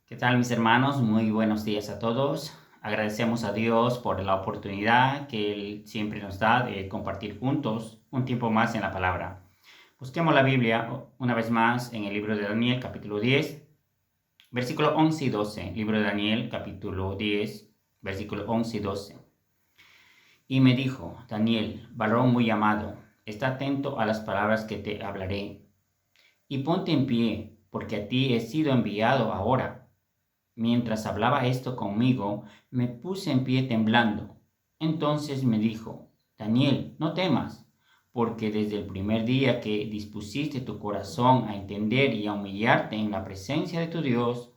¿Qué tal, mis hermanos? Muy buenos días a todos. Agradecemos a Dios por la oportunidad que Él siempre nos da de compartir juntos un tiempo más en la palabra. Busquemos la Biblia una vez más en el libro de Daniel, capítulo 10, versículo 11 y 12. Libro de Daniel, capítulo 10, versículo 11 y 12. Y me dijo: Daniel, varón muy amado, está atento a las palabras que te hablaré, y ponte en pie, porque a ti he sido enviado ahora. Mientras hablaba esto conmigo, me puse en pie temblando. Entonces me dijo: Daniel, no temas, porque desde el primer día que dispusiste tu corazón a entender y a humillarte en la presencia de tu Dios,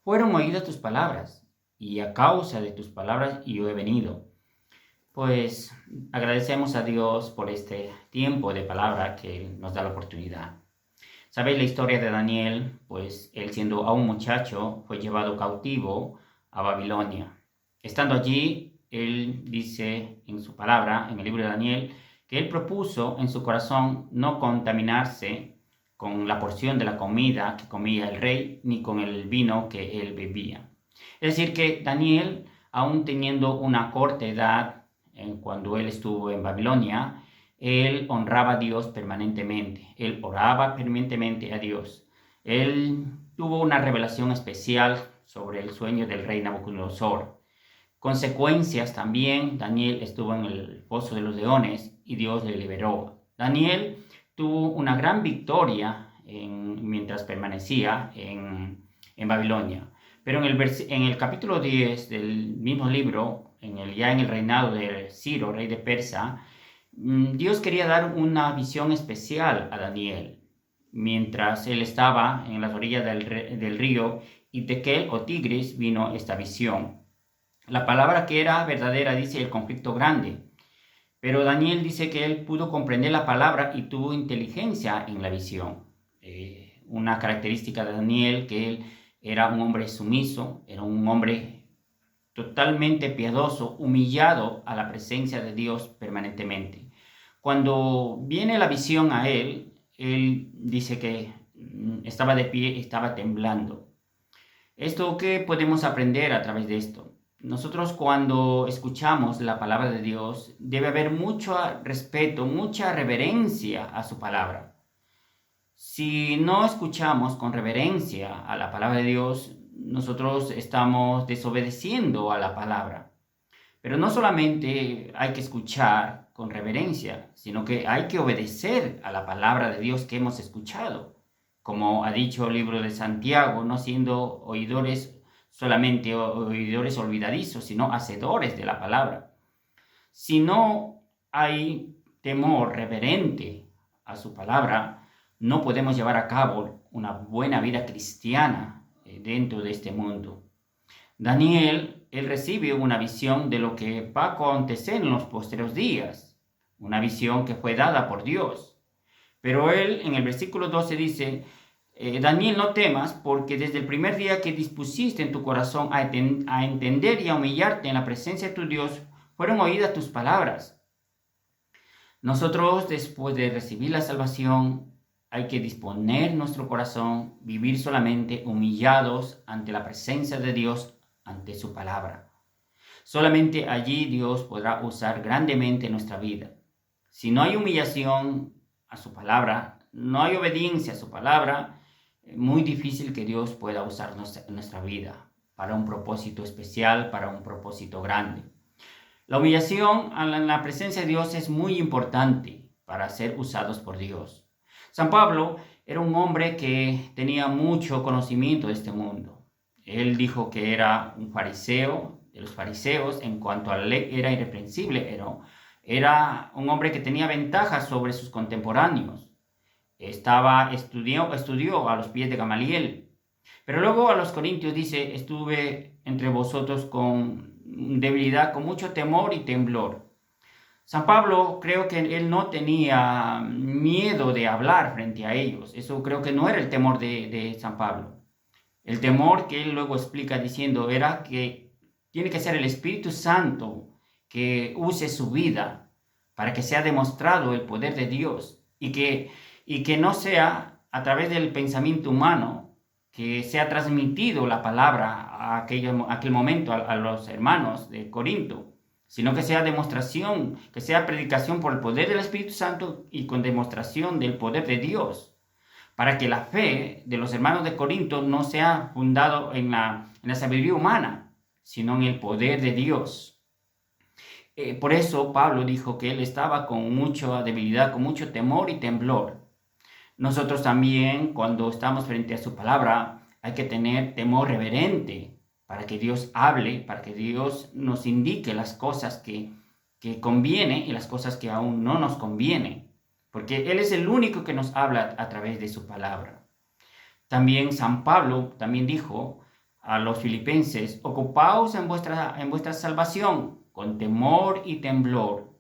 fueron oídas tus palabras, y a causa de tus palabras yo he venido. Pues agradecemos a Dios por este tiempo de palabra que nos da la oportunidad. ¿Sabéis la historia de Daniel? Pues él, siendo aún muchacho, fue llevado cautivo a Babilonia. Estando allí, él dice en su palabra, en el libro de Daniel, que él propuso en su corazón no contaminarse con la porción de la comida que comía el rey, ni con el vino que él bebía. Es decir, que Daniel, aún teniendo una corta edad, cuando él estuvo en Babilonia, él honraba a Dios permanentemente, él oraba permanentemente a Dios. Él tuvo una revelación especial sobre el sueño del rey Nabucodonosor. Consecuencias también, Daniel estuvo en el pozo de los leones y Dios le liberó. Daniel tuvo una gran victoria mientras permanecía en Babilonia. Pero en el capítulo 10 del mismo libro, ya en el reinado de Ciro, rey de Persia, Dios quería dar una visión especial a Daniel mientras él estaba en las orillas del río y Tequel o Tigris vino esta visión. La palabra que era verdadera dice el conflicto grande, pero Daniel dice que él pudo comprender la palabra y tuvo inteligencia en la visión. Una característica de Daniel, que él era un hombre sumiso, era un hombre totalmente piadoso, humillado a la presencia de Dios permanentemente. Cuando viene la visión a él dice que estaba de pie, estaba temblando. ¿Esto qué podemos aprender a través de esto? Nosotros, cuando escuchamos la palabra de Dios, debe haber mucho respeto, mucha reverencia a su palabra. Si no escuchamos con reverencia a la palabra de Dios, nosotros estamos desobedeciendo a la palabra. Pero no solamente hay que escuchar con reverencia, sino que hay que obedecer a la palabra de Dios que hemos escuchado. Como ha dicho el libro de Santiago, no siendo solamente oidores olvidadizos, sino hacedores de la palabra. Si no hay temor reverente a su palabra, no podemos llevar a cabo una buena vida cristiana dentro de este mundo. Daniel, él recibe una visión de lo que va a acontecer en los posteriores días, una visión que fue dada por Dios. Pero él, en el versículo 12 dice: Daniel, no temas, porque desde el primer día que dispusiste en tu corazón a entender y a humillarte en la presencia de tu Dios, fueron oídas tus palabras. Nosotros, después de recibir la salvación, hay que disponer nuestro corazón, vivir solamente humillados ante la presencia de Dios, ante su palabra. Solamente allí Dios podrá usar grandemente nuestra vida. Si no hay humillación a su palabra, no hay obediencia a su palabra, es muy difícil que Dios pueda usar nuestra vida para un propósito especial, para un propósito grande. La humillación en la presencia de Dios es muy importante para ser usados por Dios. San Pablo era un hombre que tenía mucho conocimiento de este mundo. Él dijo que era un fariseo, de los fariseos, en cuanto a la ley era irreprensible, era un hombre que tenía ventajas sobre sus contemporáneos. Estudió a los pies de Gamaliel. Pero luego a los Corintios dice: estuve entre vosotros con debilidad, con mucho temor y temblor. San Pablo, creo que él no tenía miedo de hablar frente a ellos. Eso creo que no era el temor de San Pablo. El temor que él luego explica diciendo era que tiene que ser el Espíritu Santo que use su vida para que sea demostrado el poder de Dios y que no sea a través del pensamiento humano, que sea transmitido la palabra a aquel momento a los hermanos de Corinto, sino que sea demostración, que sea predicación por el poder del Espíritu Santo y con demostración del poder de Dios, para que la fe de los hermanos de Corinto no sea fundado en la sabiduría humana, sino en el poder de Dios. Por eso Pablo dijo que él estaba con mucha debilidad, con mucho temor y temblor. Nosotros también, cuando estamos frente a su palabra, hay que tener temor reverente para que Dios hable, para que Dios nos indique las cosas que conviene y las cosas que aún no nos convienen, porque Él es el único que nos habla a través de su palabra. También San Pablo también dijo a los filipenses: ocupaos en vuestra salvación con temor y temblor.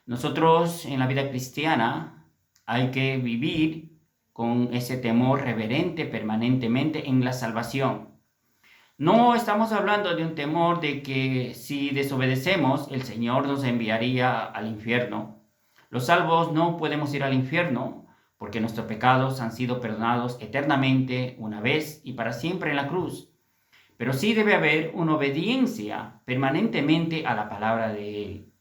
Nosotros en la vida cristiana hay que vivir con ese temor reverente permanentemente en la salvación. No estamos hablando de un temor de que si desobedecemos el Señor nos enviaría al infierno. Los salvos no podemos ir al infierno porque nuestros pecados han sido perdonados eternamente una vez y para siempre en la cruz. Pero sí debe haber una obediencia permanentemente a la palabra de Él.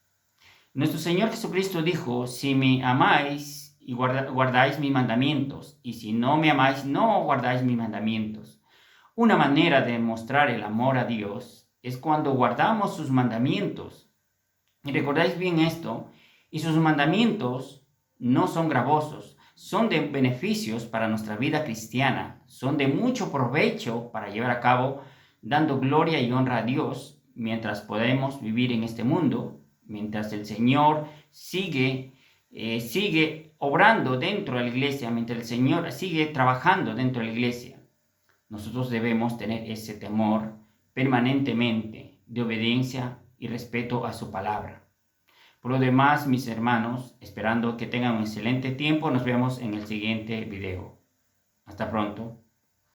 Nuestro Señor Jesucristo dijo: si me amáis y guardáis mis mandamientos, y si no me amáis, no guardáis mis mandamientos. Una manera de mostrar el amor a Dios es cuando guardamos sus mandamientos. Y recordáis bien esto, y sus mandamientos no son gravosos, son de beneficios para nuestra vida cristiana, son de mucho provecho para llevar a cabo, dando gloria y honra a Dios mientras podemos vivir en este mundo, mientras el Señor sigue obrando dentro de la iglesia, mientras el Señor sigue trabajando dentro de la iglesia. Nosotros debemos tener ese temor permanentemente de obediencia y respeto a su palabra. Por lo demás, mis hermanos, esperando que tengan un excelente tiempo, nos vemos en el siguiente video. Hasta pronto.